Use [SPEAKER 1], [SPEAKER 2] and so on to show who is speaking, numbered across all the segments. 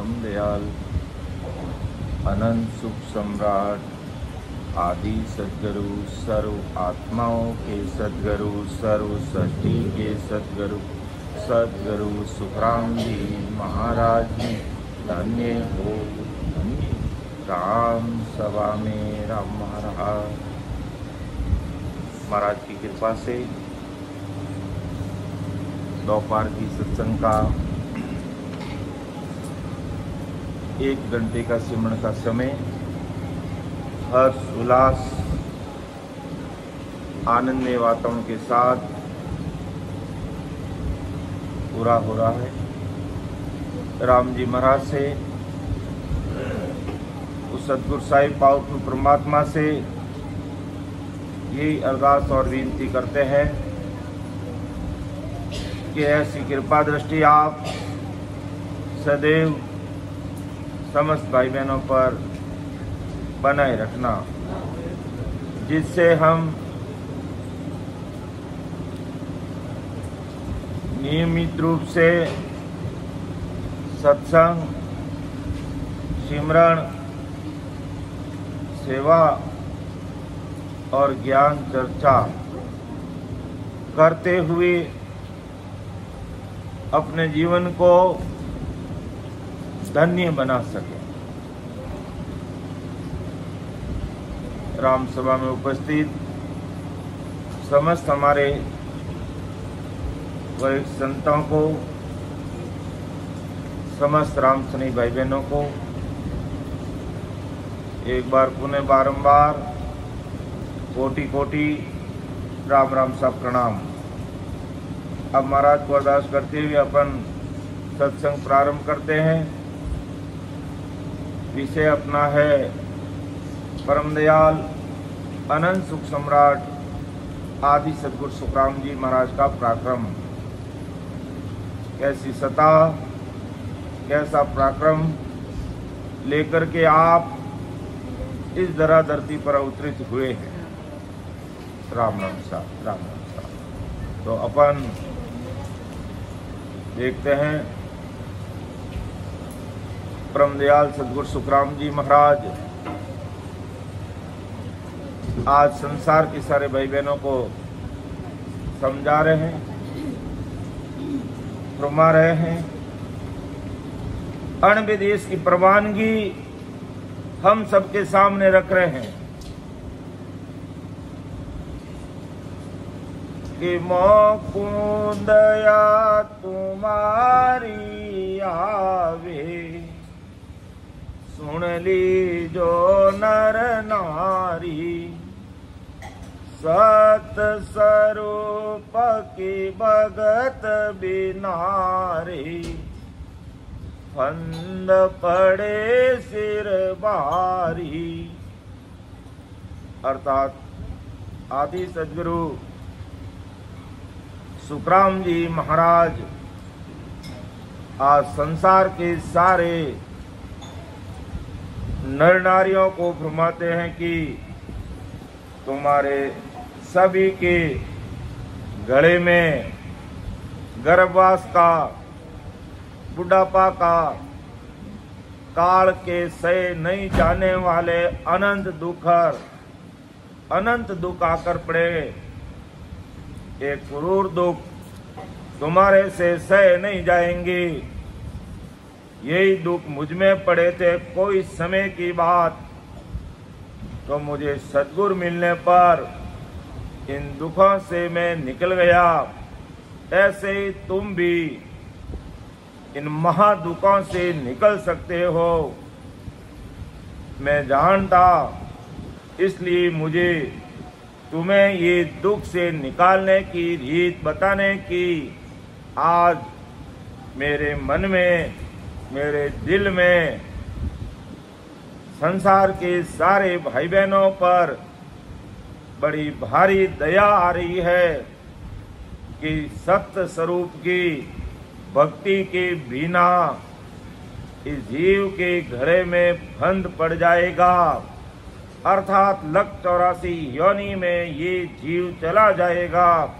[SPEAKER 1] परम दयाल अनंत सुख सम्राट आदि सद्गुरु सर्व आत्माओं के सद्गुरु सर्व सृष्टि के सद्गुरु सुखराम जी महाराज जी धन्य हो धन्य। राम सभा में राम महाराज की कृपा से दोपहर की सत्संग का 1 घंटे का सिमरन का समय हर्ष उल्लास आनंदमय वातावरण के साथ पूरा हो रहा है। राम जी महाराज से उस सतगुरु साहिब पावरफुल परमात्मा से यही अरदास और विनती करते हैं कि ऐसी कृपा दृष्टि आप सदैव समस्त भाई बहनों पर बनाए रखना, जिससे हम नियमित रूप से सत्संग, सिमरन, सेवा और ज्ञान चर्चा करते हुए अपने जीवन को धन्य बना सके। राम सभा में उपस्थित समस्त हमारे वरिष्ठ संतों को, समस्त राम सैनिक भाई बहनों को एक बार पुनः बारंबार कोटि कोटि राम राम सा प्रणाम। अब महाराज को अरदास करते हुए अपन सत्संग प्रारंभ करते हैं। विषय अपना है परम दयाल अनंत सुख सम्राट आदि सद्गुरु सुखराम जी महाराज का पराक्रम। कैसी सता, कैसा पराक्रम लेकर के आप इस धरा धरती पर अवतरित हुए हैं। राम राम सा, राम राम सा। तो अपन देखते हैं परम दयाल सद्गुरु सुखराम जी महाराज आज संसार के सारे भाई बहनों को समझा रहे हैं, फरमा रहे हैं। अणविदेश की प्रवानगी हम सबके सामने रख रहे हैं कि मोकुंदया तुम्हारी आवे, सुन ली जो नर नारी, सत स्वरूप की भगत बिनारी, फंद पड़े सिर बारी। अर्थात आदि सद्गुरु सुखराम जी महाराज आज संसार के सारे नर नारियों को फरमाते हैं कि तुम्हारे सभी के गले में गर्भवास का, बुढ़ापा का, काल के सहे नहीं जाने वाले अनंत दुख आकर पड़े। एक क्रूर दुख तुम्हारे से सहे नहीं जाएंगे। यही दुख मुझ में पड़े थे कोई समय की बात, तो मुझे सद्गुरु मिलने पर इन दुखों से मैं निकल गया। ऐसे ही तुम भी इन महादुखों से निकल सकते हो। मैं जानता, इसलिए मुझे तुम्हें ये दुख से निकालने की रीत बताने की आज मेरे मन में, मेरे दिल में संसार के सारे भाई बहनों पर बड़ी भारी दया आ रही है कि सत्य स्वरूप की भक्ति के बिना इस जीव के घड़े में बंद पड़ जाएगा। अर्थात 184 योनि में ये जीव चला जाएगा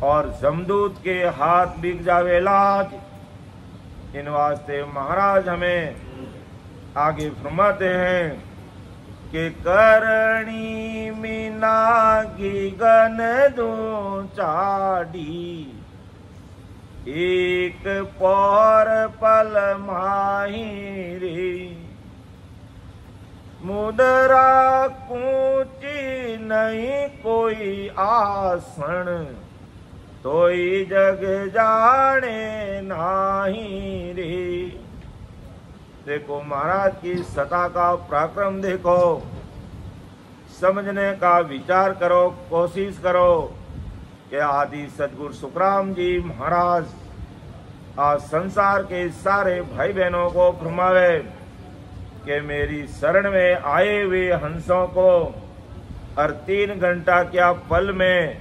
[SPEAKER 1] और जमदूत के हाथ बिक जावे लाज। इन वास्ते महाराज हमें आगे फरमाते हैं कि करणी मीना गगन दो चाड़ी, एक पौर पल माही रे, मुद्रा कूची नहीं कोई आसन, तोई जग जाने नाही रे। देखो महाराज की सता का पराक्रम देखो, समझने का विचार करो, कोशिश करो कि आदि सदगुरु सुखराम जी महाराज आज संसार के सारे भाई बहनों को फरमावे कि मेरी शरण में आए हुए हंसों को और 3 घंटा क्या पल में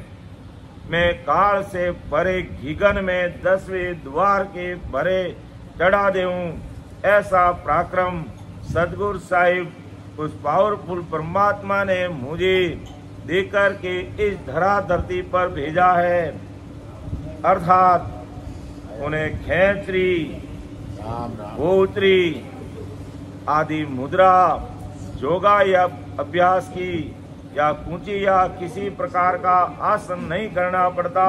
[SPEAKER 1] मैं काल से भरे घिगन में 10वें द्वार के भरे चढ़ा देऊं, ऐसा पराक्रम सदगुरु साहिब उस पावरफुल परमात्मा ने मुझे देकर के इस धरा धरती पर भेजा है। अर्थात उन्हें खेचरी, गोत्री आदि मुद्रा, योगा या अभ्यास की या कूची या किसी प्रकार का आसन नहीं करना पड़ता।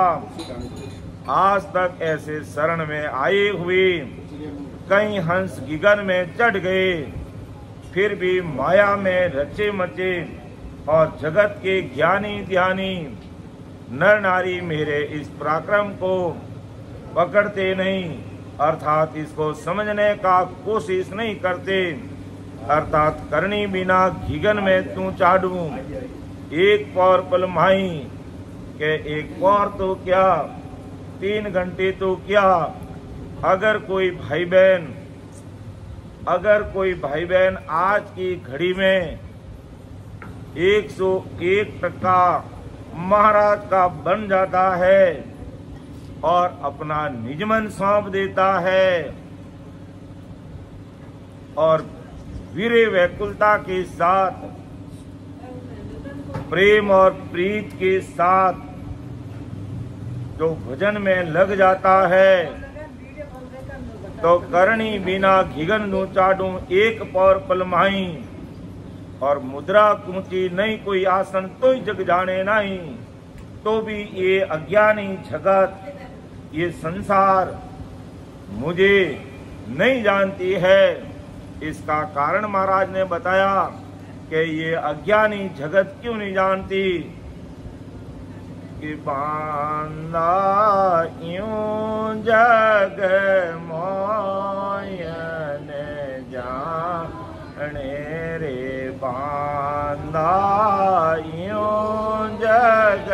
[SPEAKER 1] आज तक ऐसे शरण में आए हुए कई हंस गगन में चढ़ गए, फिर भी माया में रचे मचे और जगत के ज्ञानी ध्यानी नर नारी मेरे इस पराक्रम को पकड़ते नहीं, अर्थात इसको समझने का कोशिश नहीं करते। अर्थात करनी बिना घिगन में तू चाड़ू, एक पौर पल माही के एक पौर तो क्या 3 घंटे तो क्या। अगर कोई भाई बहन आज की घड़ी में 101% महाराज का बन जाता है और अपना निजमन सौंप देता है और वीर व्याकुलता के साथ, प्रेम और प्रीत के साथ जो भजन में लग जाता है, तो करणी बिना घिगन दू चाडू, एक पौर पल माही और मुद्रा कूची नहीं कोई आसन, तो जग जाने नहीं। तो भी ये अज्ञानी जगत, ये संसार मुझे नहीं जानती है। इसका कारण महाराज ने बताया कि ये अज्ञानी जगत क्यों नहीं जानती कि बांधा यूं जग मोयन जाने रे, बांधा यूं जग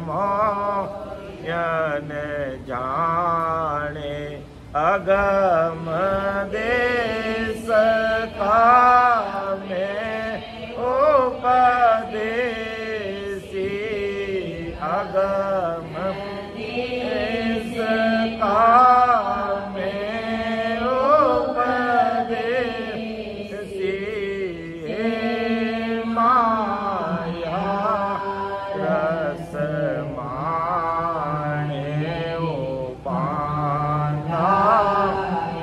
[SPEAKER 1] मोयन जाने, अगम देश का में उपदेशी, अगम देश का में उपदेशी, माया रस माने उपाना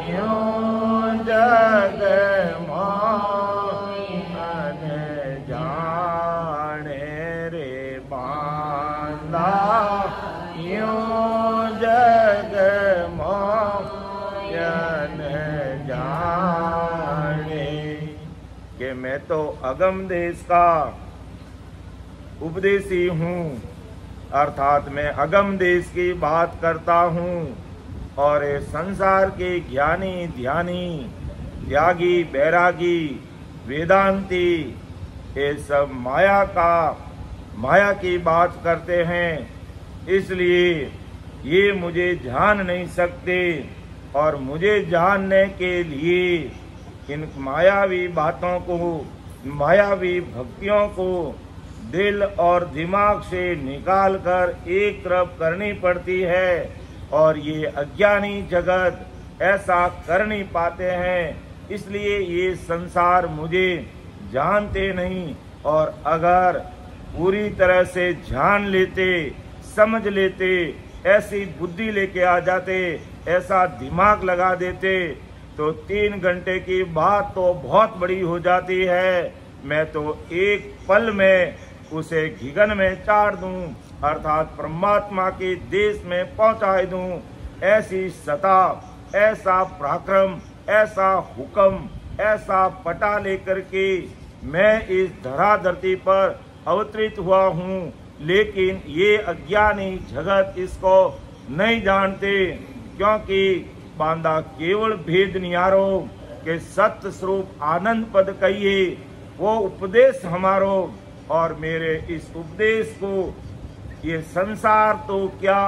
[SPEAKER 1] यूं जग मोहन जाने रे, बांधा यूं जग मोहन जाने कि मैं तो अगम देश का उपदेशी हूँ, अर्थात मैं अगम देश की बात करता हूँ और ये संसार के ज्ञानी ध्यानी त्यागी बैरागी वेदांती ये सब माया की बात करते हैं, इसलिए ये मुझे जान नहीं सकते और मुझे जानने के लिए इन मायावी बातों को, मायावी भक्तियों को दिल और दिमाग से निकाल कर एक तरफ करनी पड़ती है और ये अज्ञानी जगत ऐसा कर नहीं पाते हैं, इसलिए ये संसार मुझे जानते नहीं। और अगर पूरी तरह से जान लेते, समझ लेते, ऐसी बुद्धि लेके आ जाते, ऐसा दिमाग लगा देते, तो 3 घंटे की बात तो बहुत बड़ी हो जाती है। मैं तो एक पल में उसे घिगन में चाड़ दूं, अर्थात परमात्मा के देश में पहुंचा दूं। ऐसी सता, ऐसा पराक्रम, ऐसा हुक्म, ऐसा पटा लेकर के मैं इस धरा धरती पर अवतरित हुआ हूँ। लेकिन ये अज्ञानी जगत इसको नहीं जानते, क्योंकि बांधा केवल भेद निहारो के सत्य स्वरूप आनंद पद कहिए, वो उपदेश हमारो। और मेरे इस उपदेश को ये संसार तो क्या,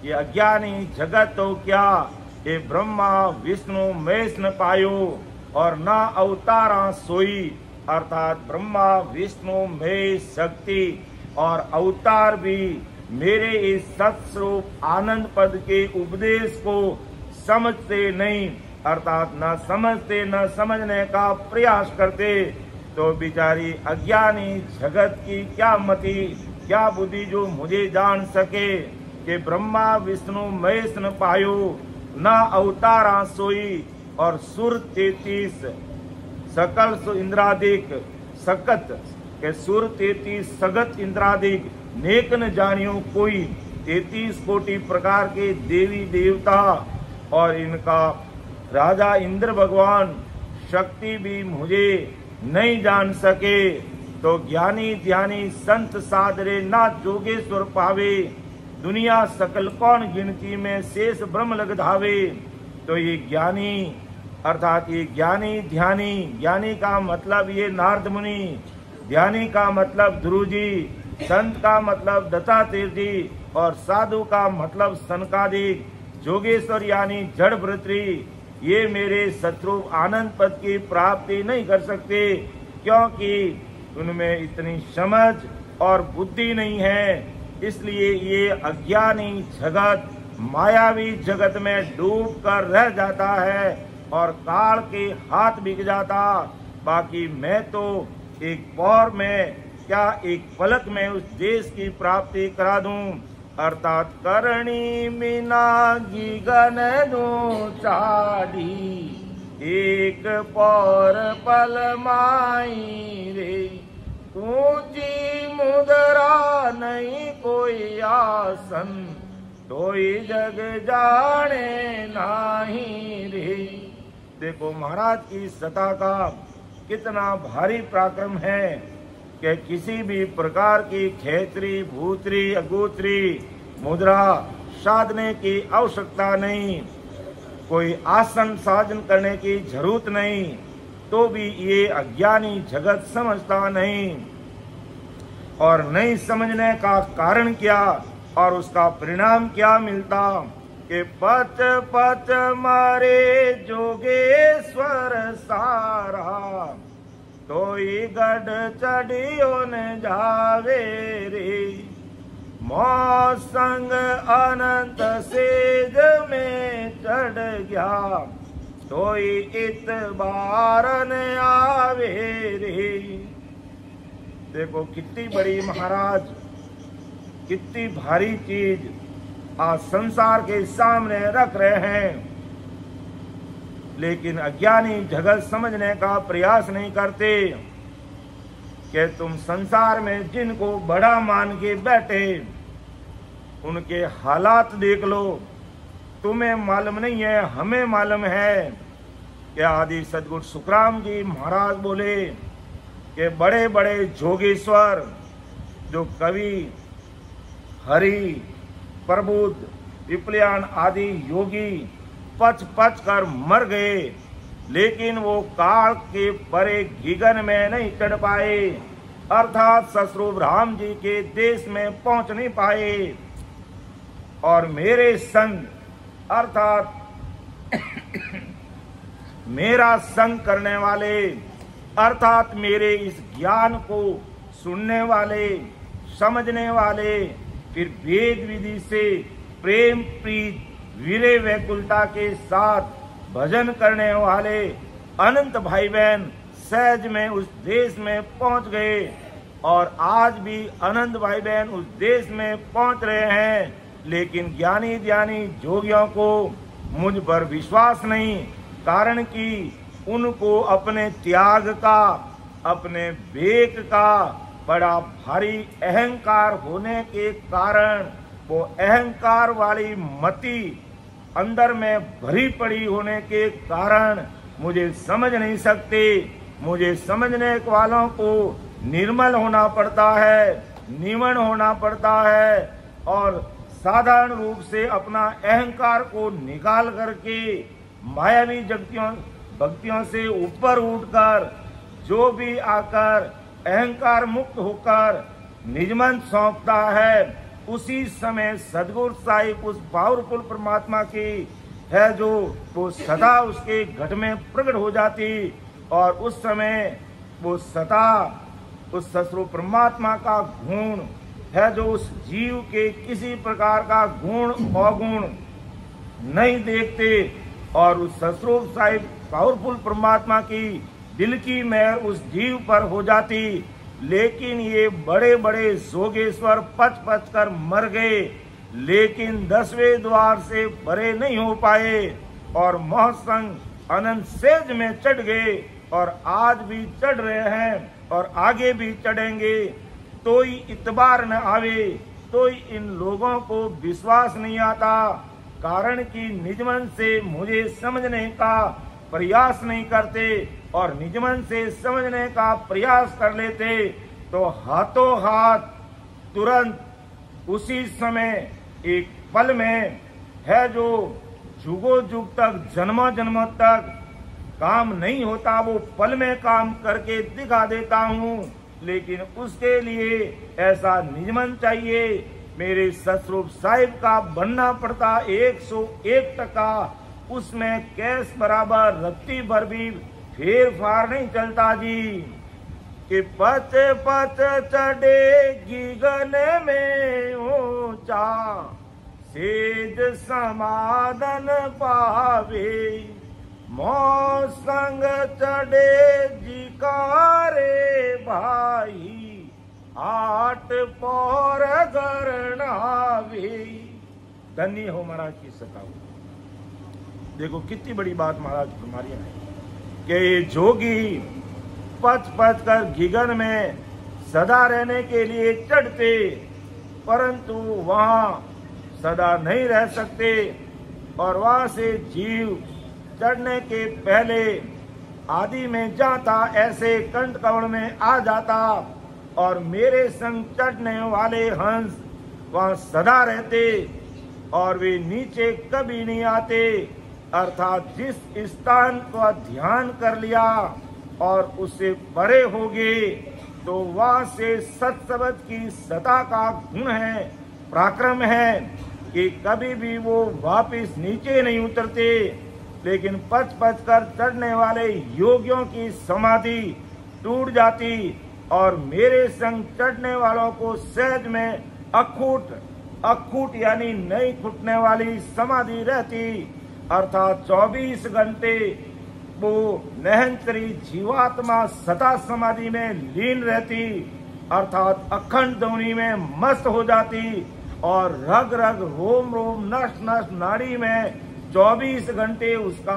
[SPEAKER 1] ये अज्ञानी जगत तो क्या, ये ब्रह्मा विष्णु महेश न पायो और ना अवतारा सोई, अर्थात ब्रह्मा विष्णु महेश शक्ति और अवतार भी मेरे इस सत्स्वरूप आनंद पद के उपदेश को समझते नहीं, अर्थात न समझते, न समझने का प्रयास करते। तो बिचारी अज्ञानी जगत की क्या मति, क्या बुद्धि जो मुझे जान सके कि ब्रह्मा विष्णु महेश न पायो, न अवतारा सोई, और सुर 33 सकल इंद्रादिक सकत के सुर 33 सगत इंद्रादिक नेक न जानियो कोई। 33 कोटि प्रकार के देवी देवता और इनका राजा इंद्र भगवान शक्ति भी मुझे नहीं जान सके। तो ज्ञानी ध्यानी संत साधरे ना जोगेश्वर पावे, दुनिया सकल कौन गिनती में शेष ब्रह्म लग धावे। तो ये ज्ञानी अर्थात ये ज्ञानी ध्यानी, ज्ञानी का मतलब ये नारद मुनि, ध्यानी का मतलब ध्रुव जी, संत का मतलब दत्तात्रेय जी, और साधु का मतलब सनकादिक, जोगेश्वर यानी जड़ भृतृ, ये मेरे शत्रु आनंद पद की प्राप्ति नहीं कर सकते, क्योंकि उनमें इतनी समझ और बुद्धि नहीं है। इसलिए ये अज्ञानी जगत मायावी जगत में डूब कर रह जाता है और काल के हाथ बिक जाता। बाकी मैं तो एक पौर में क्या एक पलक में उस देश की प्राप्ति करा दूं, अर्थात करणी मीना गगन दो चाड़ी, एक पौर पल माई रे, ऊंची मुद्रा नहीं कोई आसन, कोई जग जाने नाही रे। देखो महाराज की सता का कितना भारी पराक्रम है कि किसी भी प्रकार की खेत्री भूत्री अगोत्री मुद्रा साधने की आवश्यकता नहीं, कोई आसन साधन करने की जरूरत नहीं, तो भी ये अज्ञानी जगत समझता नहीं। और नहीं समझने का कारण क्या और उसका परिणाम क्या मिलता कि पच पच मारे जोगेश्वर सारा, तोई गढ़ चढ़ियो न जावे रे, मौसंग अनंत सेज में चढ़ गया, तोई इतबार न आवे रे। देखो कितनी बड़ी महाराज, कितनी भारी चीज आज संसार के सामने रख रहे हैं, लेकिन अज्ञानी जगत समझने का प्रयास नहीं करते कि तुम संसार में जिनको बड़ा मान के बैठे उनके हालात देख लो। तुम्हें मालूम नहीं है, हमें मालूम है कि आदि सदगुरु सुखराम जी महाराज बोले कि बड़े बड़े जोगेश्वर जो कवि हरि प्रबुद्ध विप्लयान आदि योगी पच पच कर मर गए, लेकिन वो काल के परे गगन में नहीं चढ़ पाए, अर्थात ससुर राम जी के देश में पहुंच नहीं पाए। और मेरे संग अर्थात मेरा संग करने वाले, अर्थात मेरे इस ज्ञान को सुनने वाले, समझने वाले, फिर वेद विधि से प्रेम प्रीत वीरे वैकुलता के साथ भजन करने वाले अनंत भाई बहन सहज में उस देश में पहुंच गए, और आज भी अनंत भाई बहन उस देश में पहुंच रहे हैं। लेकिन ज्ञानी ध्यानी जोगियों को मुझ पर विश्वास नहीं, कारण कि उनको अपने त्याग का, अपने विवेक का बड़ा भारी अहंकार होने के कारण, वो अहंकार वाली मति अंदर में भरी पड़ी होने के कारण मुझे समझ नहीं सकते। मुझे समझने वालों को निर्मल होना पड़ता है, निमन होना पड़ता है और साधारण रूप से अपना अहंकार को निकाल करके मायावी भक्तियों से ऊपर उठकर जो भी आकर अहंकार मुक्त होकर निजमन सौंपता है, उसी समय सदगुरु साहिब उस पावरफुल परमात्मा की है जो वो सदा उसके घट में प्रकट हो जाती और उस समय वो सदा उस सस्वरूप परमात्मा का गुण है जो उस जीव के किसी प्रकार का गुण अवगुण नहीं देखते और उस सस्वरूप साहिब पावरफुल परमात्मा की दिल की मेहर उस जीव पर हो जाती। लेकिन ये बड़े बड़े जोगेश्वर पच पच कर मर गए, लेकिन 10वें द्वार से परे नहीं हो पाए और महासंग अनंत सेज में चढ़ गए और आज भी चढ़ रहे हैं और आगे भी चढ़ेंगे। तो ही इतबार न आवे, तो ही इन लोगों को विश्वास नहीं आता, कारण कि निजमन से मुझे समझने का प्रयास नहीं करते और निजमन से समझने का प्रयास कर लेते तो हाथों हाथ तुरंत उसी समय एक पल में है जो जुगों जुग तक जन्मों जन्मों तक काम नहीं होता, वो पल में काम करके दिखा देता हूँ। लेकिन उसके लिए ऐसा निजमन चाहिए, मेरे सतरूप साहिब का बनना पड़ता 101%। उसमें कैस बराबर रत्ती भर भी फेर फार नहीं चलता जी कि पच पच चढ़ेगी गले में ऊंचा सेज समाधन पावे मौसंग चढ़े जिकारे भाई 8 पौर गरनावे। धन्य हो महाराज की सताओ। देखो कितनी बड़ी बात महाराज हमारी है कि ये जोगी पच पच कर घिगन में सदा रहने के लिए चढ़ते, परंतु वहां सदा नहीं रह सकते और वहां से जीव चढ़ने के पहले आदि में जाता, ऐसे कंठ कवण में आ जाता और मेरे संग चढ़ने वाले हंस वहां सदा रहते और वे नीचे कभी नहीं आते। अर्थात जिस स्थान का ध्यान कर लिया और उससे परे हो गए तो वहां से सत्सबद की सता का गुण है, पराक्रम है कि कभी भी वो वापिस नीचे नहीं उतरते। लेकिन पच पच कर चढ़ने वाले योगियों की समाधि टूट जाती और मेरे संग चढ़ने वालों को सहज में अखूट यानी नहीं फूटने वाली समाधि रहती। अर्थात 24 घंटे वो नहंतरी जीवात्मा सदा समाधि में लीन रहती, अर्थात अखंड ध्वनि में मस्त हो जाती और रग रग रोम रोम नस नस नाड़ी में 24 घंटे उसका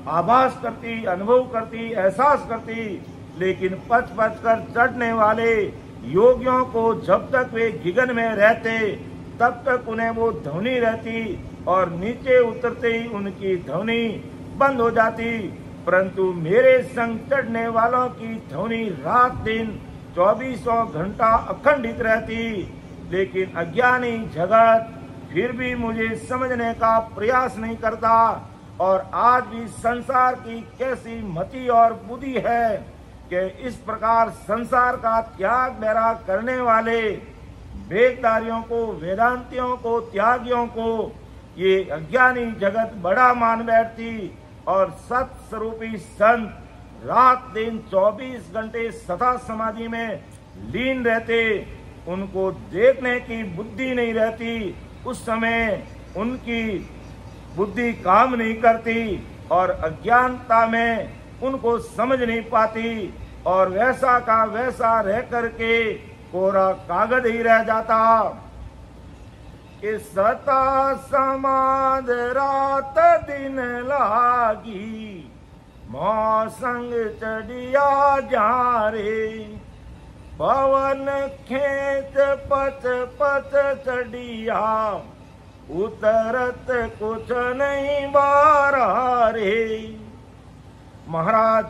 [SPEAKER 1] आभास करती, अनुभव करती, एहसास करती। लेकिन पच पच कर चढ़ने वाले योगियों को जब तक वे घिगन में रहते तब तक उन्हें वो ध्वनि रहती और नीचे उतरते ही उनकी ध्वनि बंद हो जाती। परंतु मेरे संग चढ़ने वालों की ध्वनि रात दिन 24 घंटा अखंडित रहती। लेकिन अज्ञानी जगत फिर भी मुझे समझने का प्रयास नहीं करता और आज भी संसार की कैसी मति और बुद्धि है कि इस प्रकार संसार का त्याग बैराग करने वाले वेदधारियों को, वेदांतियों को, त्यागियों को ये अज्ञानी जगत बड़ा मान बैठती और सत स्वरूपी संत रात दिन 24 घंटे सदा समाधि में लीन रहते। उनको देखने की बुद्धि नहीं रहती, उस समय उनकी बुद्धि काम नहीं करती और अज्ञानता में उनको समझ नहीं पाती और वैसा का वैसा रह करके कोरा कागज ही रह जाता। कि सता समाद रात दिन लागी, मौसंग चढ़िया जा रे। पवन खेत पच पच चढ़िया, उतरत कुछ नहीं बारा रे। महाराज,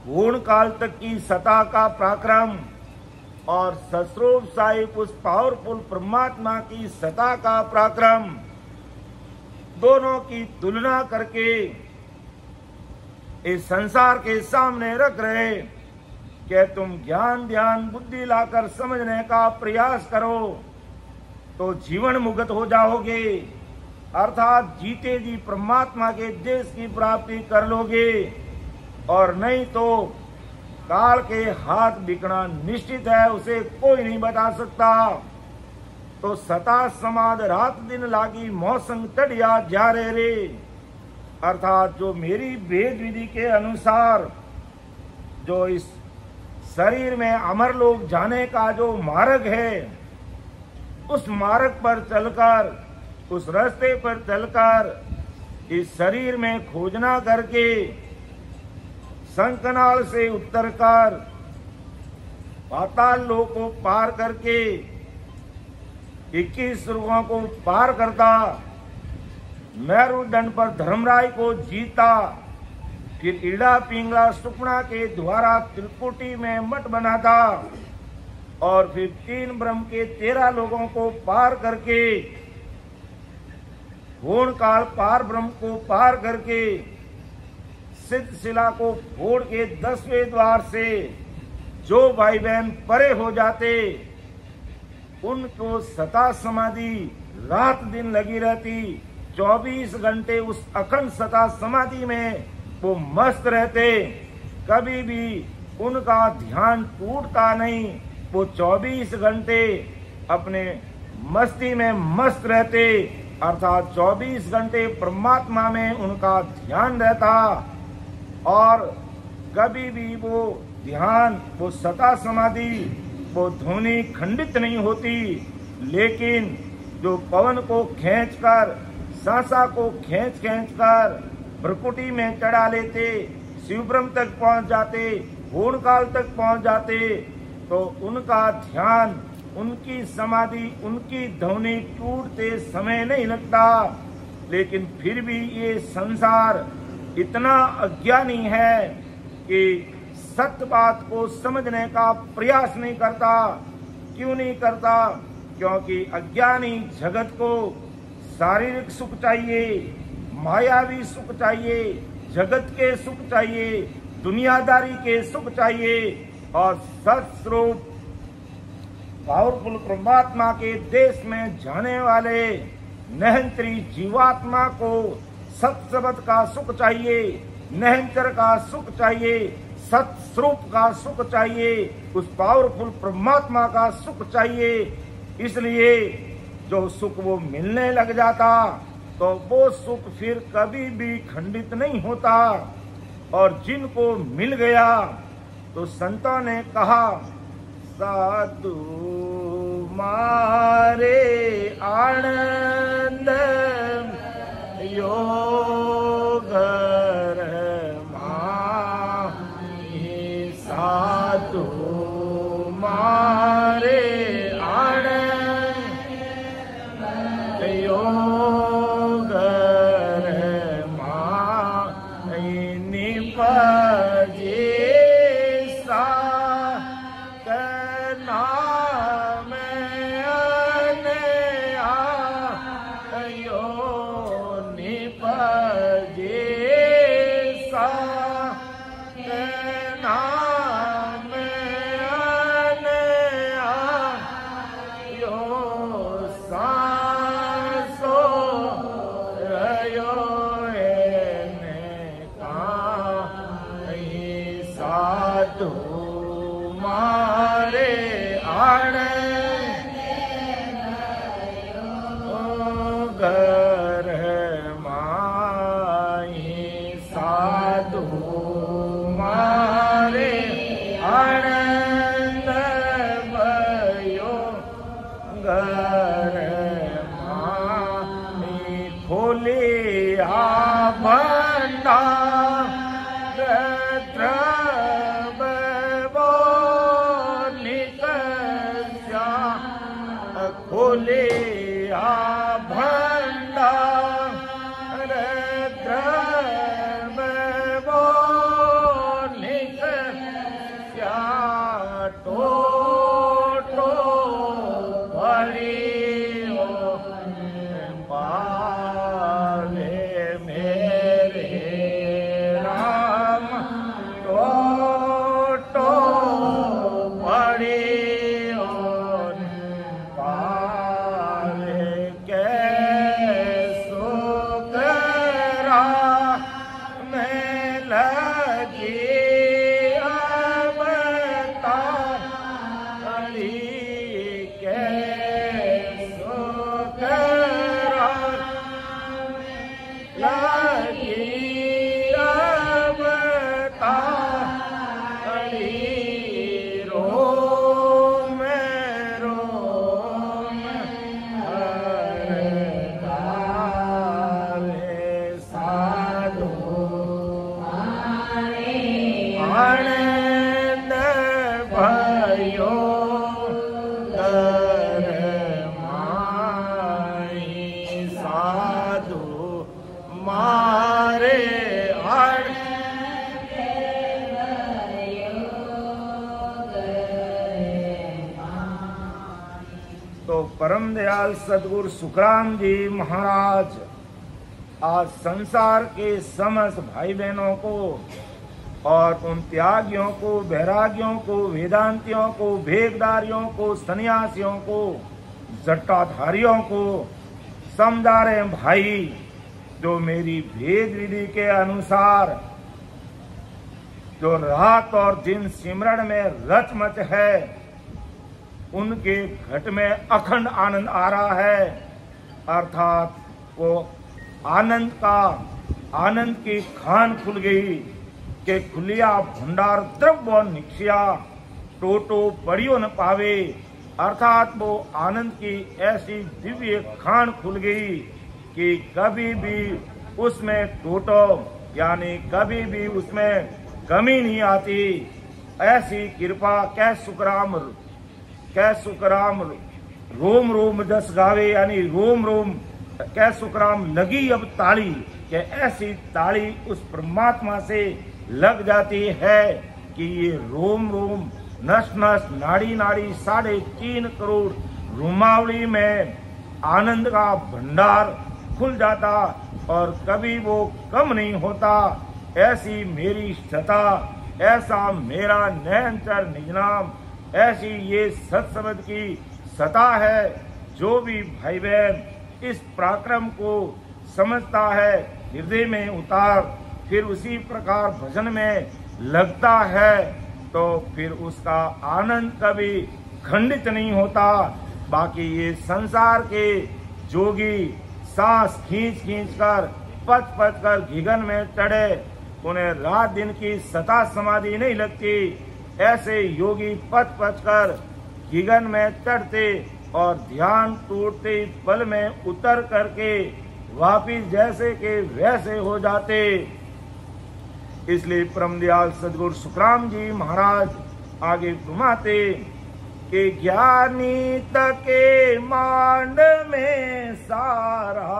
[SPEAKER 1] पूर्ण काल तक की सता का पराक्रम और सस्रूप साहिब उस पावरफुल परमात्मा की सता का पराक्रम, दोनों की तुलना करके इस संसार के सामने रख रहे कि तुम ज्ञान ध्यान बुद्धि लाकर समझने का प्रयास करो तो जीवन मुक्त हो जाओगे, अर्थात जीते जी परमात्मा के देश की प्राप्ति कर लोगे, और नहीं तो काल के हाथ बिकना निश्चित है, उसे कोई नहीं बता सकता। तो सता समाद रात दिन लागी, मौसम चढ़िया जा रे। अर्थात जो मेरी वेद विधि के अनुसार जो इस शरीर में अमर लोक जाने का जो मार्ग है, उस मार्ग पर चलकर, उस रास्ते पर चलकर इस शरीर में खोजना करके शंखनाल से उतरकर पाताल लोक को पार करके 21 युगों को पार करता, मेरुदंड पर धर्मराय को जीता, फिर ईड़ा पिंगला सुपना के द्वारा त्रिकुटी में मठ बनाता, और फिर 3 ब्रह्म के 13 लोगों को पार करके पूर्ण काल पार ब्रह्म को पार करके सिद्ध शिला को फोड़ के 10वें द्वार से जो भाई बहन परे हो जाते, उनको सता समाधि रात दिन लगी रहती। 24 घंटे उस अखंड सता समाधि में वो मस्त रहते, कभी भी उनका ध्यान टूटता नहीं। वो 24 घंटे अपने मस्ती में मस्त रहते, अर्थात 24 घंटे परमात्मा में उनका ध्यान रहता, और कभी भी वो ध्यान, वो सता समाधि, वो ध्वनि खंडित नहीं होती। लेकिन जो पवन को खींचकर, सांसा को खींच कर भ्रकुटी में चढ़ा लेते, शिवब्रह्म तक पहुंच जाते, पूर्ण काल तक पहुंच जाते, तो उनका ध्यान, उनकी समाधि, उनकी ध्वनि टूटते समय नहीं लगता। लेकिन फिर भी ये संसार इतना अज्ञानी है कि सत्य बात को समझने का प्रयास नहीं करता। क्यों नहीं करता? क्योंकि अज्ञानी जगत को शारीरिक सुख चाहिए, मायावी सुख चाहिए, जगत के सुख चाहिए, दुनियादारी के सुख चाहिए, और सत्स्वरूप पावरफुल परमात्मा के देश में जाने वाले नहंतरी जीवात्मा को सत्सबद का सुख चाहिए, नहंतर का सुख चाहिए, सत्स्वरूप का सुख चाहिए, उस पावरफुल परमात्मा का सुख चाहिए। इसलिए जो सुख वो मिलने लग जाता तो वो सुख फिर कभी भी खंडित नहीं होता। और जिनको मिल गया तो संतों ने कहा, साधु मारे आनंद योग माही, साधु मारे आनंद योग माही, निपजे सा नाम आयो, निपजे सा नाम आयो, सासो रयो साधु मारे घर माही, साधु मारे आनंद भयो घर। परम दयाल सदगुरु सुखराम जी महाराज आज संसार के समस्त भाई बहनों को और उन त्यागियों को, वैरागियों को, वेदांतियों को, भेददारियों को, सन्यासियों को, जट्टाधारियों को समझा रहे हैं भाई, जो मेरी भेद विधि के अनुसार जो रात और दिन सिमरण में रचमच है, उनके घट में अखंड आनंद आ रहा है। अर्थात वो आनंद की खान खुल गई के खुलिया भंडार द्रव्य निक्षया टोटो पड़ियो न पावे। अर्थात वो आनंद की ऐसी दिव्य खान खुल गई कि कभी भी उसमें टोटो यानी कभी भी उसमें कमी नहीं आती। ऐसी कृपा कै सुखराम रोम रोम जस गावे, यानी रोम रोम कै सुखराम लगी अब ताली, कि ऐसी ताली उस परमात्मा से लग जाती है कि ये रोम रोम नस नस नाड़ी नाड़ी 3.5 करोड़ रुमावली में आनंद का भंडार खुल जाता और कभी वो कम नहीं होता। ऐसी मेरी सता, ऐसा मेरा नयनचर निजनाम, ऐसी ये सत्संग की सता है। जो भी भाई बहन इस पराक्रम को समझता है, हृदय में उतार, फिर उसी प्रकार भजन में लगता है, तो फिर उसका आनंद कभी खंडित नहीं होता। बाकी ये संसार के जोगी सांस खींच खींच कर पच पच कर घिगन में चढ़े, उन्हें रात दिन की सता समाधि नहीं लगती। ऐसे योगी पच पच कर घिगन में चढ़ते और ध्यान टूटते पल में उतर करके वापिस जैसे के वैसे हो जाते। इसलिए परम दयाल सदगुरु सुखराम जी महाराज आगे फरमाते कि ज्ञानी तके मांड में सारा,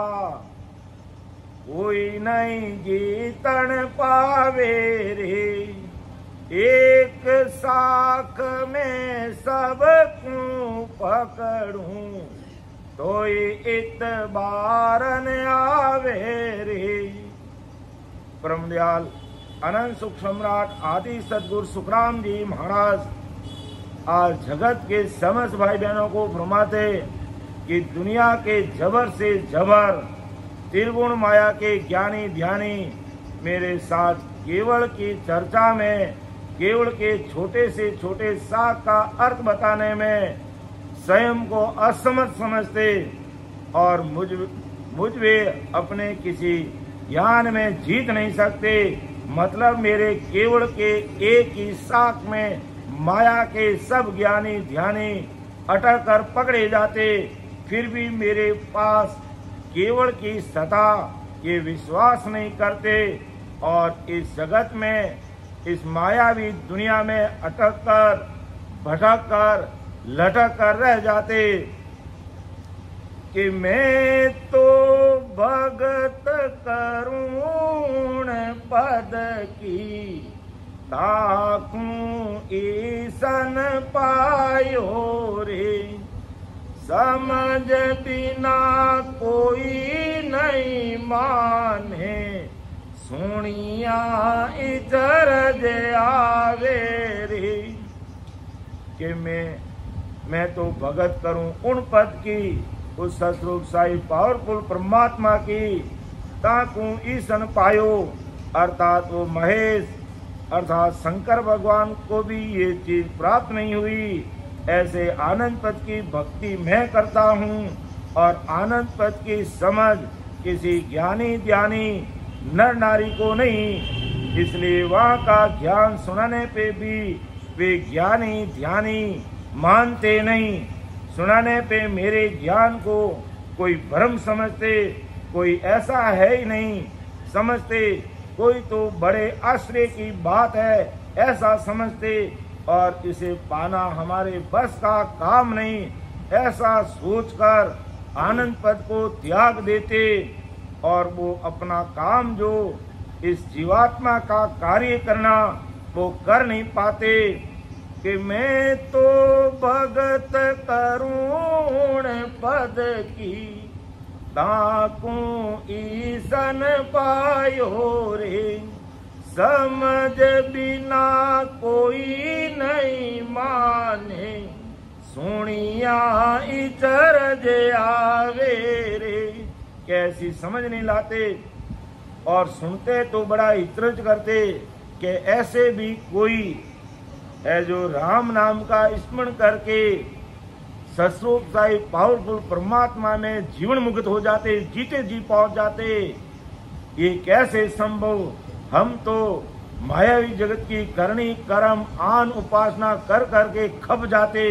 [SPEAKER 1] कोई नहीं जीतन पावे रे। एक साख में सब क्यों पकड़ूं, तो इतबार न आवे रे। परम दयाल अनंत सुख सम्राट आदि सदगुरु सुखराम जी महाराज आज जगत के समस्त भाई बहनों को फरमाते कि दुनिया के जबर से जबर त्रिगुण माया के ज्ञानी ध्यानी मेरे साथ केवल की चर्चा में, केवल के छोटे से छोटे साख का अर्थ बताने में स्वयं को असमर्थ समझते और मुझ वे अपने किसी ज्ञान में जीत नहीं सकते। मतलब मेरे केवल के एक ही साख में माया के सब ज्ञानी ध्यानी अटक कर पकड़े जाते, फिर भी मेरे पास केवल की सता ये विश्वास नहीं करते और इस जगत में, इस मायावी दुनिया में अटक कर, भटक कर, लटक कर रह जाते कि मैं तो भगत करुण पद की, ताकूं ईसन पायो रे। समझ बिना कोई नहीं माने, सुनिया इधर जे आवे रे। कि मैं तो भगत करूं उन पद की, उस सतरूप साई पावरफुल परमात्मा की, ताकू ईसन पायो। अर्थात वो महेश अर्थात शंकर भगवान को भी ये चीज प्राप्त नहीं हुई। ऐसे आनंद पद की भक्ति मैं करता हूँ और आनंद पद की समझ किसी ज्ञानी ध्यानी नर नारी को नहीं। इसलिए वहाँ का ज्ञान सुनाने पे भी वे ज्ञानी ध्यानी मानते नहीं। सुनाने पे मेरे ज्ञान को कोई भ्रम समझते, कोई ऐसा है ही नहीं समझते, कोई तो बड़े आश्चर्य की बात है ऐसा समझते और इसे पाना हमारे बस का काम नहीं ऐसा सोचकर आनंद पद को त्याग देते और वो अपना काम जो इस जीवात्मा का कार्य करना वो कर नहीं पाते कि मैं तो भगत करुण पद की ताकू ईसन पायो रे, समझ बिना कोई नहीं माने, सुनिया इचरज आवे रे। कैसी समझ नहीं लाते और सुनते तो बड़ा इतरज करते कि ऐसे भी कोई है जो राम नाम का स्मरण करके सस्वरूप साई पावरफुल परमात्मा में जीवन मुक्त हो जाते, जीते जी पहुंच जाते। ये कैसे संभव? हम तो मायावी जगत की करनी कर्म आन उपासना कर करके खप जाते,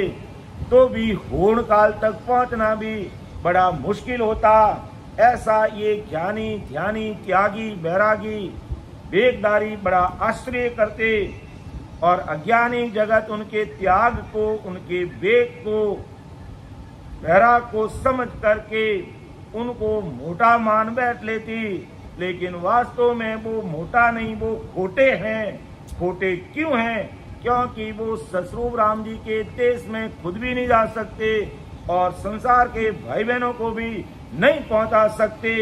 [SPEAKER 1] तो भी होण काल तक पहुंचना भी बड़ा मुश्किल होता। ऐसा ये ज्ञानी ध्यानी त्यागी बैरागी वेगदारी बड़ा आश्चर्य करते और अज्ञानी जगत उनके त्याग को उनके वेग को वैराग को समझ करके उनको मोटा मान बैठ लेती, लेकिन वास्तव में वो मोटा नहीं, वो खोटे हैं। खोटे क्यों हैं? क्योंकि वो ससुर राम जी के देश में खुद भी नहीं जा सकते और संसार के भाई बहनों को भी नहीं पहुंचा सकते।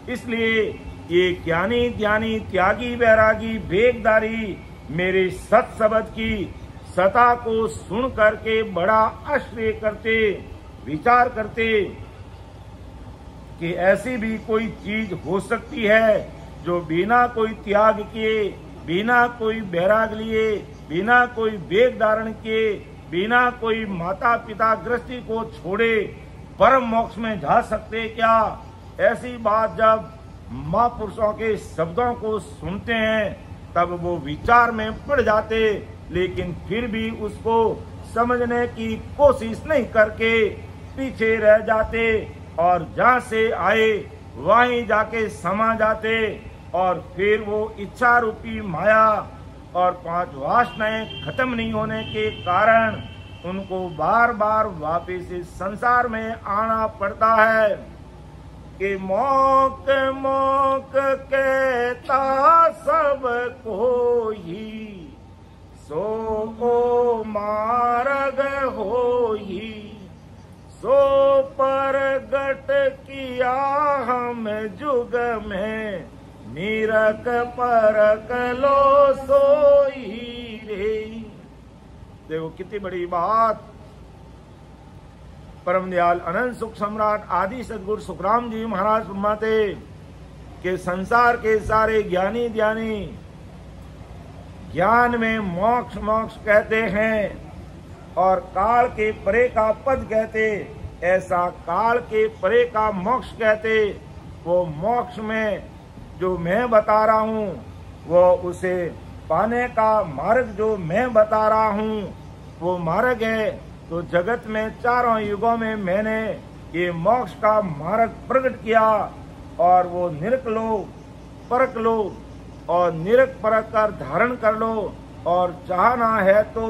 [SPEAKER 1] इसलिए ये ज्ञानी ध्यानी त्यागी बैरागी वेगदारी मेरे सत शब्द की सता को सुन करके बड़ा आश्चर्य करते, विचार करते कि ऐसी भी कोई चीज हो सकती है जो बिना कोई त्याग किए, बिना कोई बैराग लिए, बिना कोई वेग धारण किए, बिना कोई माता पिता गृहस्थी को छोड़े परम मोक्ष में जा सकते क्या? ऐसी बात जब महापुरुषों के शब्दों को सुनते हैं तब वो विचार में पड़ जाते, लेकिन फिर भी उसको समझने की कोशिश नहीं करके पीछे रह जाते और जहाँ से आए वहीं जाके समा जाते और फिर वो इच्छा रूपी माया और 5 वासनाएं खत्म नहीं होने के कारण उनको बार बार वापिस इस संसार में आना पड़ता है कि मोक मोक कहता सब कोई, सो ओ मार्ग होई, सो परगट किया हम जुग में, निरक परक लो सोई रे। देखो कितनी बड़ी बात परम दयाल अनंत सुख सम्राट आदि सदगुरु सुखराम जी महाराज फरमाते कि संसार के सारे ज्ञानी ध्यानी ज्ञान में मोक्ष मोक्ष कहते हैं और काल के परे का पद कहते, ऐसा काल के परे का मोक्ष कहते। वो मोक्ष में जो मैं बता रहा हूँ वो उसे पाने का मार्ग जो मैं बता रहा हूँ वो मार्ग है। तो जगत में चारों युगों में मैंने ये मोक्ष का मार्ग प्रकट किया और वो निरख लो, परख लो और निरख परख कर धारण कर लो और चाहना है तो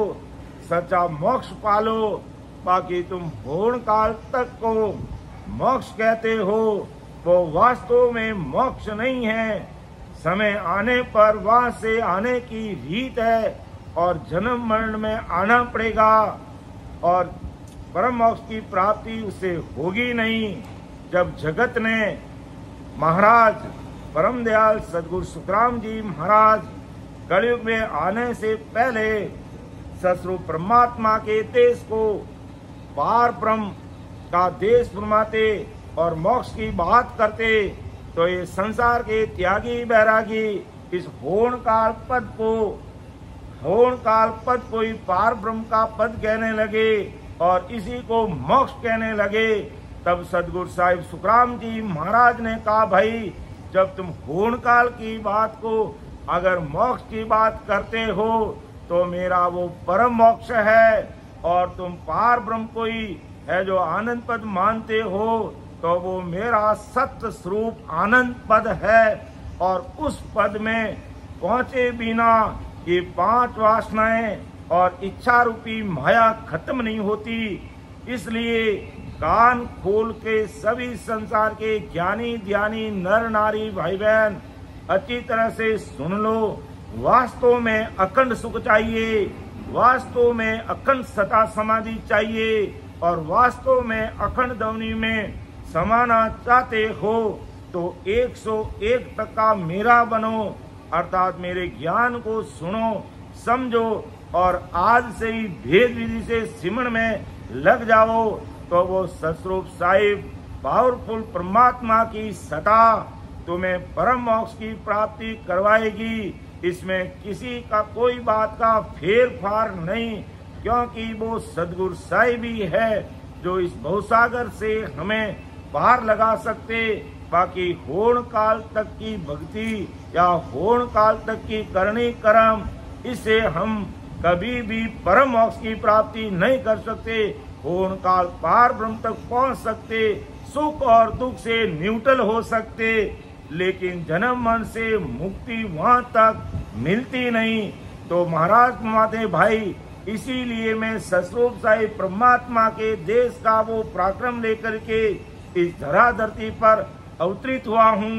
[SPEAKER 1] सच्चा मोक्ष पालो। बाकी तुम होण काल तक को मोक्ष कहते हो वो वास्तव में मोक्ष नहीं है। समय आने पर वहां से आने की रीत है और जन्म मरण में आना पड़ेगा और परम मोक्ष की प्राप्ति उसे होगी नहीं। जब जगत ने महाराज परम दयाल सदगुरु सुखराम जी महाराज कलयुग में आने से पहले ससुर परमात्मा के देश को पार ब्रह्म का देश फरमाते और मोक्ष की बात करते, तो ये संसार के त्यागी बैरागी इस होण काल पद को काल पद कोई पार ब्रह्म का पद कहने लगे और इसी को मोक्ष कहने लगे, तब सदगुरु साहिब सुखराम जी महाराज ने कहा, भाई जब तुम होण काल की बात को अगर मोक्ष की बात करते हो तो मेरा वो परम मोक्ष है, और तुम पार ब्रह्म कोई है जो आनंद पद मानते हो तो वो मेरा सत्य स्वरूप आनंद पद है। और उस पद में पहुंचे बिना ये 5 वासनाएं और इच्छा रूपी माया खत्म नहीं होती। इसलिए कान खोल के सभी संसार के ज्ञानी ध्यानी नर नारी भाई बहन अच्छी तरह से सुन लो। वास्तव में अखंड सुख चाहिए, वास्तव में अखंड सता समाधि चाहिए, और वास्तव में अखंड ध्वनि में समाना चाहते हो तो 101 तक का मेरा बनो, अर्थात मेरे ज्ञान को सुनो समझो और आज से ही भेद विधि से सिमरन में लग जाओ, तो वो सतस्वरूप साहिब पावरफुल परमात्मा की सता तुम्हें परम मोक्ष की प्राप्ति करवाएगी। इसमें किसी का कोई बात का फेर फार नहीं, क्योंकि वो सदगुरु साहिब ही है जो इस भवसागर से हमें पार लगा सकते। बाकी होण काल तक की भक्ति या होण काल तक की करनी कर्म, इससे हम कभी भी परम मोक्ष की प्राप्ति नहीं कर सकते। होण काल पार ब्रह्म तक पहुंच सकते, सुख और दुख से न्यूट्रल हो सकते, लेकिन जन्म मन से मुक्ति वहां तक मिलती नहीं। तो महाराज माते भाई, इसीलिए मैं सतस्वरूप साहिब परमात्मा के देश का वो पराक्रम लेकर के इस धरा धरती पर अवतरित हुआ हूँ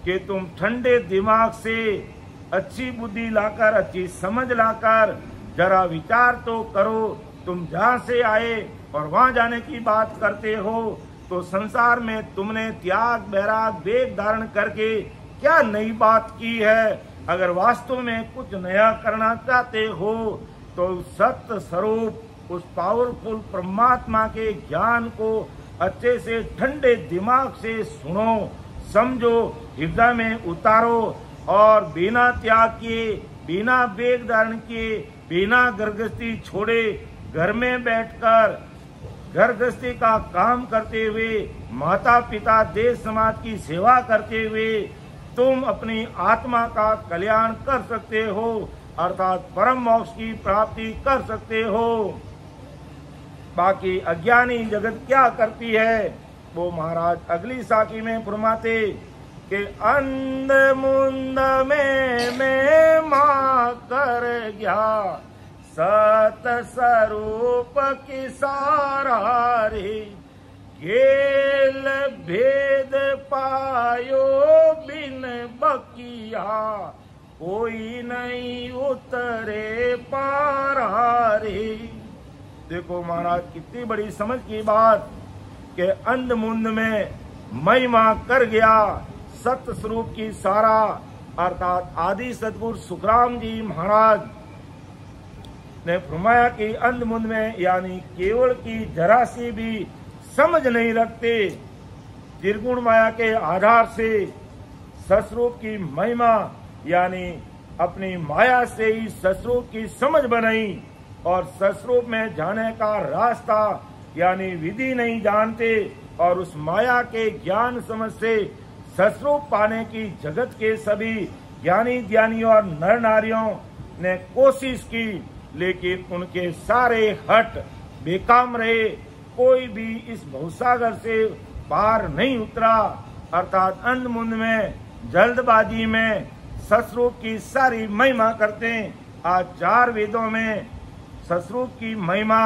[SPEAKER 1] कि तुम ठंडे दिमाग से अच्छी बुद्धि लाकर, अच्छी समझ लाकर जरा विचार तो करो। तुम जहाँ से आए और वहां जाने की बात करते हो, तो संसार में तुमने त्याग बैराग वेग धारण करके क्या नई बात की है। अगर वास्तव में कुछ नया करना चाहते हो तो सत्य स्वरूप उस पावरफुल परमात्मा के ज्ञान को अच्छे से ठंडे दिमाग से सुनो समझो, हृदय में उतारो और बिना त्याग किए, बिना वेग धारण किए, बिना गर्भस्थी छोड़े घर में बैठकर गर्भस्थी का काम करते हुए, माता पिता देश समाज की सेवा करते हुए तुम अपनी आत्मा का कल्याण कर सकते हो, अर्थात परम मोक्ष की प्राप्ति कर सकते हो। बाकी अज्ञानी जगत क्या करती है वो महाराज अगली साखी में फरमाते कि अंध मुंद में मैं मां कर गया, सत स्वरूप की सारा रे, गेल भेद पायो बिन बकिया, कोई नहीं उतरे पारा रे। देखो महाराज कितनी बड़ी समझ की बात कि अंध मुंद में महिमा कर गया सत्य स्वरूप की सारा, अर्थात आदि सदगुरु सुखराम जी महाराज ने फरमाया कि अंध मुंद में यानी केवल की जरा सी भी समझ नहीं रखते, त्रिगुण माया के आधार से सतस्वरूप की महिमा यानी अपनी माया से ही सतस्वरूप की समझ बनाई, और सतस्वरूप में जाने का रास्ता यानी विधि नहीं जानते, और उस माया के ज्ञान समझ से सतस्वरूप पाने की जगत के सभी ज्ञानी ध्यानियों और नर नारियों ने कोशिश की, लेकिन उनके सारे हट बेकाम रहे। कोई भी इस भवसागर से पार नहीं उतरा, अर्थात अंध मुंद में जल्दबाजी में सतस्वरूप की सारी महिमा करते हैं। आज 4 वेदों में सतस्वरूप की महिमा,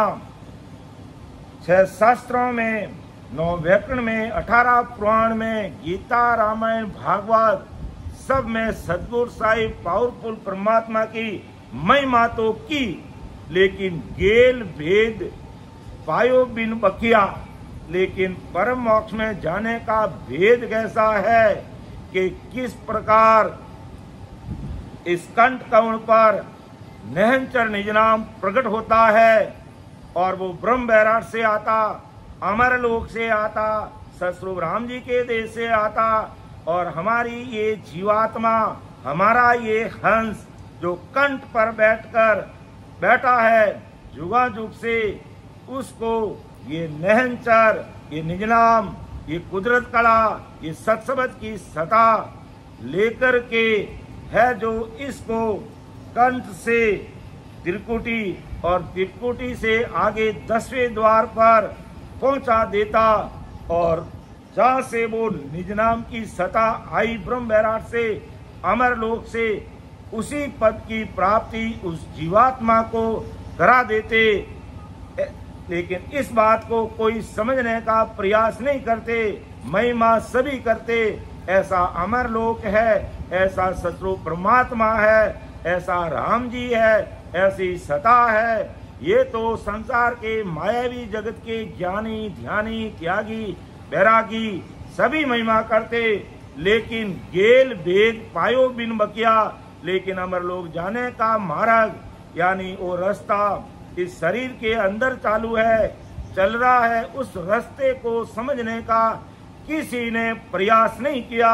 [SPEAKER 1] 6 शास्त्रों में, 9 व्याकरण में, 18 पुराण में, गीता रामायण भागवत सब में सतगुरु साहिब पावरफुल परमात्मा की महिमा तो की, लेकिन गेल भेद पायो बिन बकिया, लेकिन परम मोक्ष में जाने का भेद कैसा है कि किस प्रकार इस कंठ कवण पर नहनचर निज नाम प्रकट होता है, और वो ब्रह्म बैराट से आता, अमर लोक से आता, सतस्वरूप राम जी के देश से आता, और हमारी ये जीवात्मा, हमारा ये हंस जो कंठ पर बैठकर बैठा है जुगाजुग से, उसको ये नहनचर, ये निजनाम, ये कुदरत कला, ये सत्सबद की सता लेकर के है जो इसको कंठ से त्रिकुटी और त्रिकुटी से आगे 10वें द्वार पर पहुंचा देता, और जहां से वो निज नाम की सता आई ब्रह्म बैराट से, अमर लोक से, उसी पद की प्राप्ति उस जीवात्मा को करा देते। लेकिन इस बात को कोई समझने का प्रयास नहीं करते। महिमा सभी करते, ऐसा अमर लोक है, ऐसा सतरूप परमात्मा है, ऐसा राम जी है, ऐसी सता है। ये तो संसार के मायावी जगत के ज्ञानी, ध्यानी, त्यागी, बैरागी सभी महिमा करते, लेकिन गेल भेद पायो बिन बकिया। लेकिन अमर लोग जाने का मार्ग यानी वो रास्ता इस शरीर के अंदर चालू है, चल रहा है, उस रास्ते को समझने का किसी ने प्रयास नहीं किया।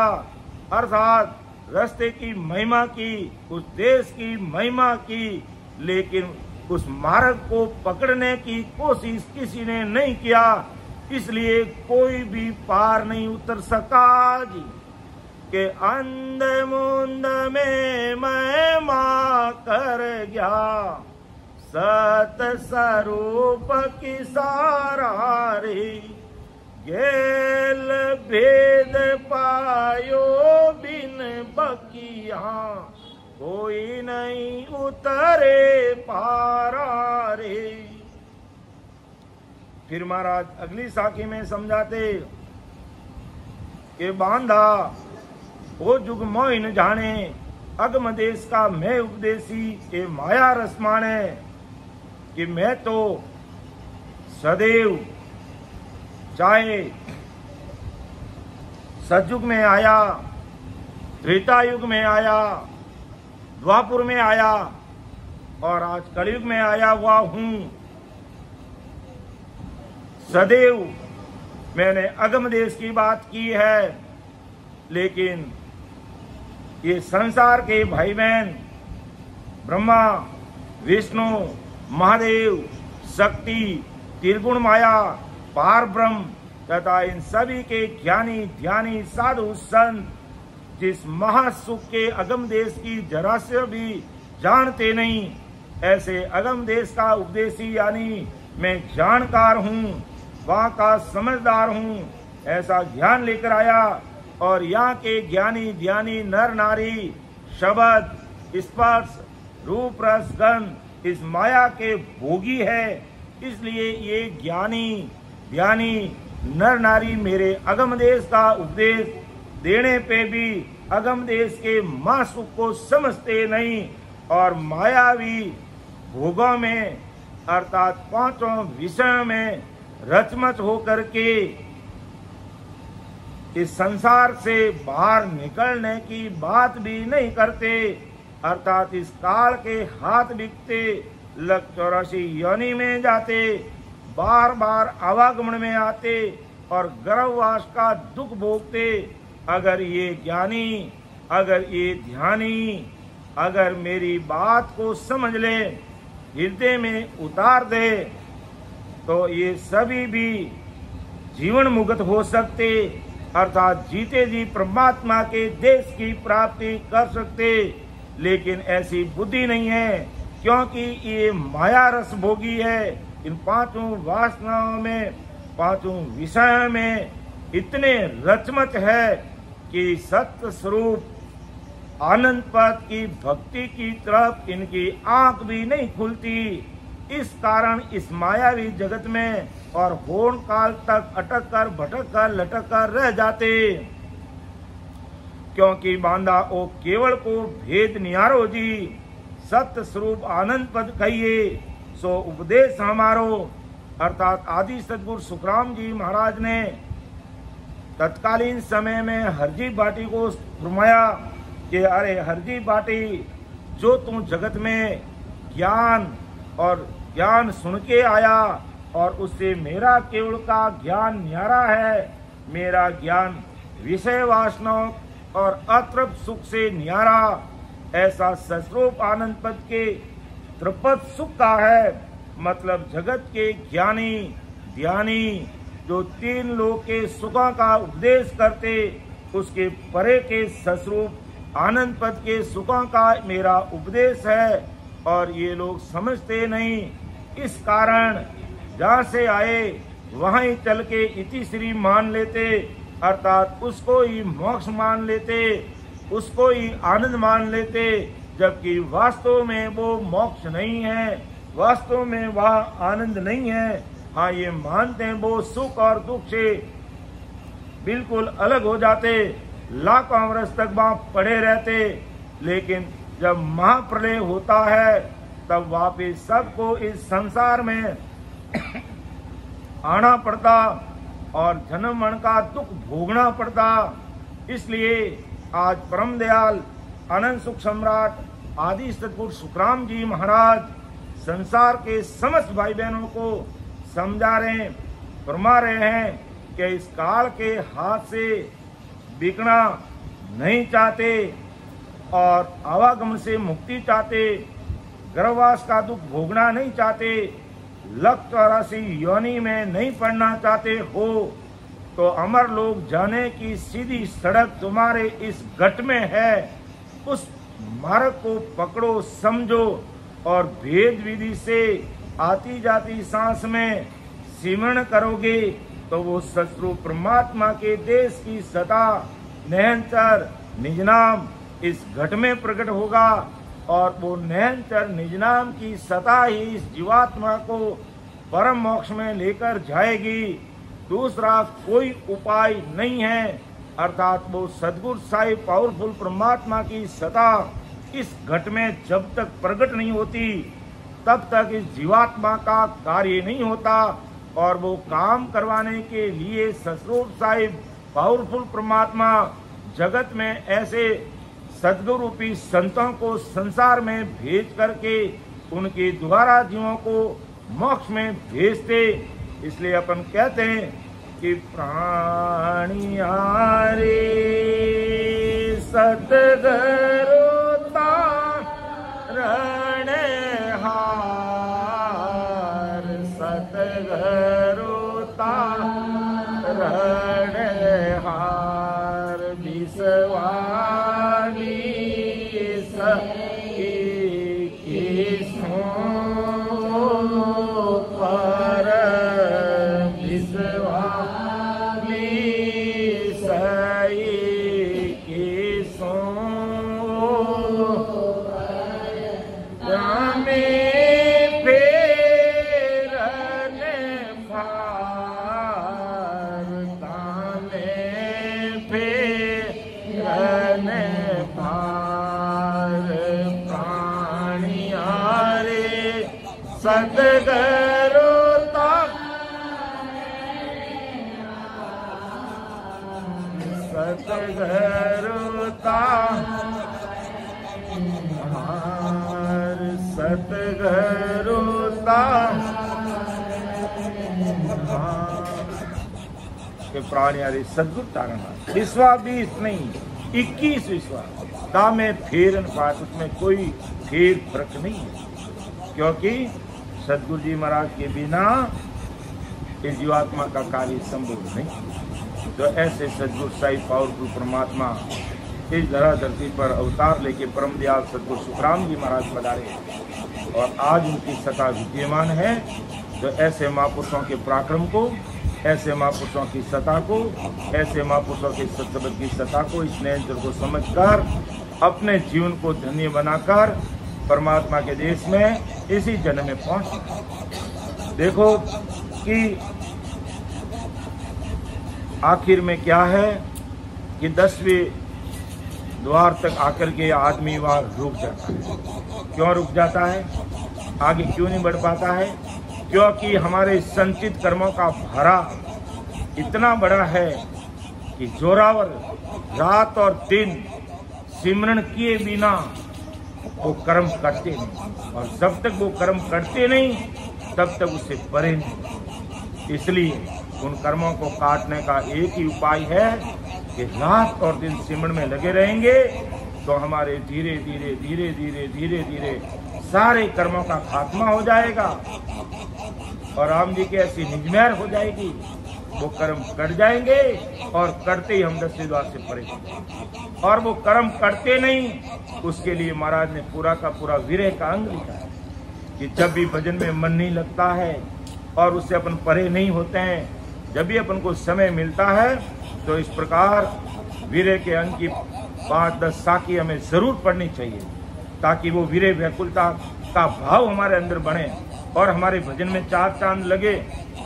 [SPEAKER 1] अर्थात रास्ते की महिमा की, उस देश की महिमा की, लेकिन उस मार्ग को पकड़ने की कोशिश किसी ने नहीं किया, इसलिए कोई भी पार नहीं उतर सका जी। के अंध मुंद में महिमा कर गया, सत स्वरूप की सारा रे, गेल भेद पायो बिन बकिया, कोई नहीं उतरे पारा रे। फिर महाराज अगली साखी में समझाते कि बांधा वो जुग मोहि न जाने, अगम देश का मैं उपदेशी, के माया रस माने। कि मैं तो सदैव चाहे सतयुग में आया, त्रेता युग में आया, द्वापुर में आया और आज कलयुग में आया हुआ हूं, सदैव मैंने अगम देश की बात की है। लेकिन ये संसार के भाई बहन ब्रह्मा, विष्णु, महादेव, शक्ति, त्रिगुण माया, पार ब्रह्म तथा इन सभी के ज्ञानी, ध्यानी, साधु, संत जिस महासुख के अगम देश की जरा से भी जानते नहीं, ऐसे अगम देश का उपदेशी यानी मैं जानकार हूँ, वहाँ का समझदार हूँ, ऐसा ज्ञान लेकर आया। और यहाँ के ज्ञानी, ध्यानी, नर नारी, शब्द, स्पर्श, रूप, रस, गंध इस माया के भोगी है। इसलिए ये ज्ञानी, ध्यानी, नर नारी मेरे अगम देश का उपदेश देने पे भी अगम देश के महासुख को समझते नहीं, और मायावी भोगों में अर्थात पांचों विषयों में रचमच होकर के इस संसार से बाहर निकलने की बात भी नहीं करते। अर्थात इस काल के हाथ बिकते, लग 84 योनि में जाते, बार बार आवागमन में आते और गर्भवास का दुख भोगते। अगर ये ज्ञानी, अगर ये ध्यानी, अगर मेरी बात को समझ ले, हृदय में उतार दे, तो ये सभी भी जीवन मुक्त हो सकते, अर्थात जीते जी परमात्मा के देश की प्राप्ति कर सकते। लेकिन ऐसी बुद्धि नहीं है, क्योंकि ये माया रस भोगी है। इन पांचों वासनाओं में, पांचों विषयों में इतने रचमच है कि सत्य स्वरूप आनंद पद की भक्ति की तरफ इनकी आंख भी नहीं खुलती। इस कारण इस मायावी जगत में और होन काल तक अटक कर, भटक कर, लटक कर रह जाते, क्योंकि बांधा ओ केवल को भेद निहारो जी, सत्य स्वरूप आनंद पद कहिए सो उपदेश हमारो। अर्थात आदि सदगुरु सुखराम जी महाराज ने तत्कालीन समय में हरजी बाटी को फरमाया कि अरे हरजी बाटी, जो तुम जगत में ज्ञान और ज्ञान सुन के आया और उससे मेरा केवल का ज्ञान न्यारा है, मेरा ज्ञान विषय वासनाओं और अतृप्त सुख से न्यारा, ऐसा सस्वरूप आनंद पद के त्रिपद सुख का है, मतलब जगत के ज्ञानी ध्यानी जो 3 लोक के सुखों का उपदेश करते, उसके परे के सस्वरूप आनंद पद के सुखों का मेरा उपदेश है, और ये लोग समझते नहीं। इस कारण जहाँ से आए वहाँ ही चल के इति श्री मान लेते, अर्थात उसको ही मोक्ष मान लेते, उसको ही आनंद मान लेते, जबकि वास्तव में वो मोक्ष नहीं है, वास्तव में वह आनंद नहीं है। हाँ, ये मानते हैं वो सुख और दुख से बिल्कुल अलग हो जाते, लाखों वर्ष तक वहां पड़े रहते, लेकिन जब महाप्रलय होता है तब वापिस सबको इस संसार में आना पड़ता और जन्म मरण का दुख भोगना पड़ता। इसलिए आज परम दयाल अनंत सुख सम्राट आदि सतगुरु सुखराम जी महाराज संसार के समस्त भाई बहनों को समझा रहे, फरमा रहे हैं कि इस काल के हाथ से बिकना नहीं चाहते और आवागमन से मुक्ति चाहते, गर्भवास का दुख भोगना नहीं चाहते, 184 योनि में नहीं पड़ना चाहते हो, तो अमर लोग जाने की सीधी सड़क तुम्हारे इस घट में है। उस मार्ग को पकड़ो, समझो और भेद विधि से आती जाती सांस में सिमरण करोगे तो वो सतरूप परमात्मा के देश की सता निरंतर निज नाम इस घट में प्रकट होगा, और वो निरंतर निज नाम की सता ही इस जीवात्मा को परम मोक्ष में लेकर जाएगी। दूसरा कोई उपाय नहीं है, अर्थात वो सद्गुरु साहिब पावरफुल परमात्मा की सता इस घट में जब तक प्रकट नहीं होती तब तक इस जीवात्मा का कार्य नहीं होता, और वो काम करवाने के लिए सतरूप साहिब पावरफुल परमात्मा जगत में ऐसे सद्गुरु रूपी संतों को संसार में भेज करके उनके द्वारा जीवों को मोक्ष में भेजते। इसलिए अपन कहते हैं कि प्राणियारे सतगुरु रणहार, सतगुरु रणहार, विश्वानी सखी पर विश्वानी सही किसो सतगुरु सतगुरु सतगुरु के प्राणी सदगुरु तारण विश्वा 20 नहीं 21 विश्वा दामे फेरन पात, उसमें कोई फेर फर्क नहीं है, क्योंकि सदगुरु जी महाराज के बिना इस जीवात्मा का कार्य संभव नहीं। तो ऐसे सदगुरु साहिब पावरफुल परमात्मा इस धरा धरती पर अवतार लेके परम दयाल सदगुरु सुखराम जी महाराज पधारे, और आज उनकी सता विद्यमान है। तो ऐसे महापुरुषों के पराक्रम को, ऐसे महापुरुषों की सता को, ऐसे महापुरुषों के सत्संग की सता को, इस निरंतर को समझकर अपने जीवन को धन्य बनाकर परमात्मा के देश में इसी जन्म में पहुंचना। देखो कि आखिर में क्या है कि 10वें द्वार तक आकर के आदमी वहां रुक जाता है। क्यों रुक जाता है, आगे क्यों नहीं बढ़ पाता है? क्योंकि हमारे संचित कर्मों का भरा इतना बड़ा है कि जोरावर रात और दिन सिमरन किए बिना वो कर्म करते नहीं, और जब तक वो कर्म करते नहीं तब तक उसे परे नहीं। इसलिए उन कर्मों को काटने का एक ही उपाय है कि रात और दिन सिमरन में लगे रहेंगे, तो तो हमारे धीरे धीरे धीरे धीरे धीरे धीरे सारे कर्मों का खात्मा हो जाएगा और राम जी की ऐसी निजमेर हो जाएगी, वो कर्म कट जाएंगे और करते ही हम 10वें द्वार से परे हो जाएंगे। और वो कर्म करते नहीं, उसके लिए महाराज ने पूरा का पूरा विरह का अंग लिखा है कि जब भी भजन में मन नहीं लगता है और उससे अपन परे नहीं होते हैं, जब भी अपन को समय मिलता है तो इस प्रकार विरह के अंग की 5-10 साखी हमें जरूर पढ़नी चाहिए, ताकि वो विरह व्याकुलता का भाव हमारे अंदर बने और हमारे भजन में चार चांद लगे,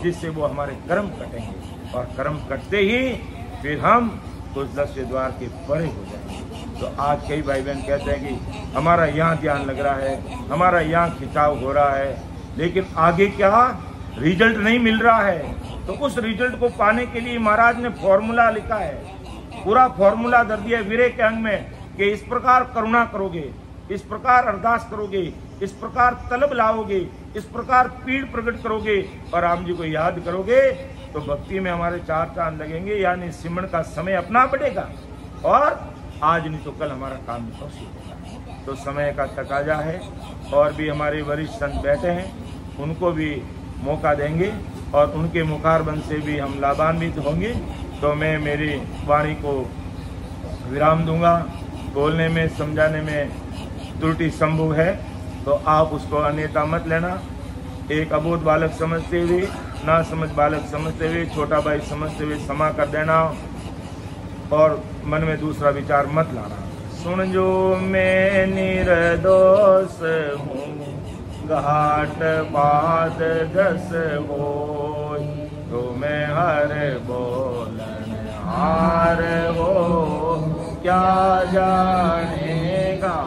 [SPEAKER 1] जिससे वो हमारे कर्म कटेंगे और कर्म कटते ही फिर हम उस 10वें द्वार के परे हो जाएंगे। तो आज कई भाई बहन कहते हैं कि हमारा यहाँ ध्यान लग रहा है, हमारा यहाँ खिंचाव हो रहा है, लेकिन आगे क्या रिजल्ट नहीं मिल रहा है। तो उस रिजल्ट को पाने के लिए महाराज ने फॉर्मूला लिखा है, पूरा फॉर्मूला दर दिया विरह के अंग में कि इस प्रकार करुणा करोगे, इस प्रकार अरदास करोगे, इस प्रकार तलब लाओगे, इस प्रकार पीड़ प्रकट करोगे और राम जी को याद करोगे तो भक्ति में हमारे चार चांद लगेंगे, यानी सिमरन का समय अपना बढ़ेगा और आज नहीं तो कल हमारा काम अवश्य होगा। तो समय का तकाजा है और भी हमारे वरिष्ठ संत बैठे हैं, उनको भी मौका देंगे और उनके मुखारबंद से भी हम लाभान्वित होंगे। तो मैं मेरी वाणी को विराम दूंगा। बोलने में समझाने में त्रुटि संभव है तो आप उसको अन्यथा मत लेना। एक अबोध बालक समझते हुए, ना समझ बालक समझते हुए, छोटा भाई समझते हुए क्षमा कर देना और मन में दूसरा विचार मत लाना। सुन जो मैं निर्दोष हूँ, घाट पाद 10 हो, तो मैं हर बोलन हार हो, क्या जानेगा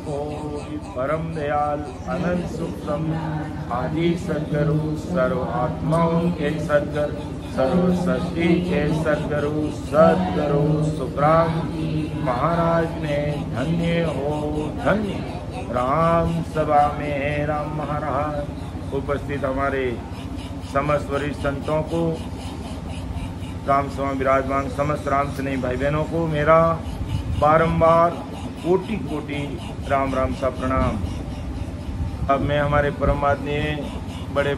[SPEAKER 1] कोई। परम दयाल अनंत सुखम आदि सद्गुरु, सर्व आत्माओं के सद्गुरु, सर्व सृष्टि के सद्गुरु, सद्गुरु सुखराम महाराज ने धन्य हो धन्य। राम सभा में राम महाराज। उपस्थित हमारे समस्त वरिष्ठ संतों को, राम सभा विराजमान समस्त राम स्नेही भाई बहनों को मेरा बारंबार कोटि कोटि राम राम सा प्रणाम। अब मैं हमारे परम आदरणीय बड़े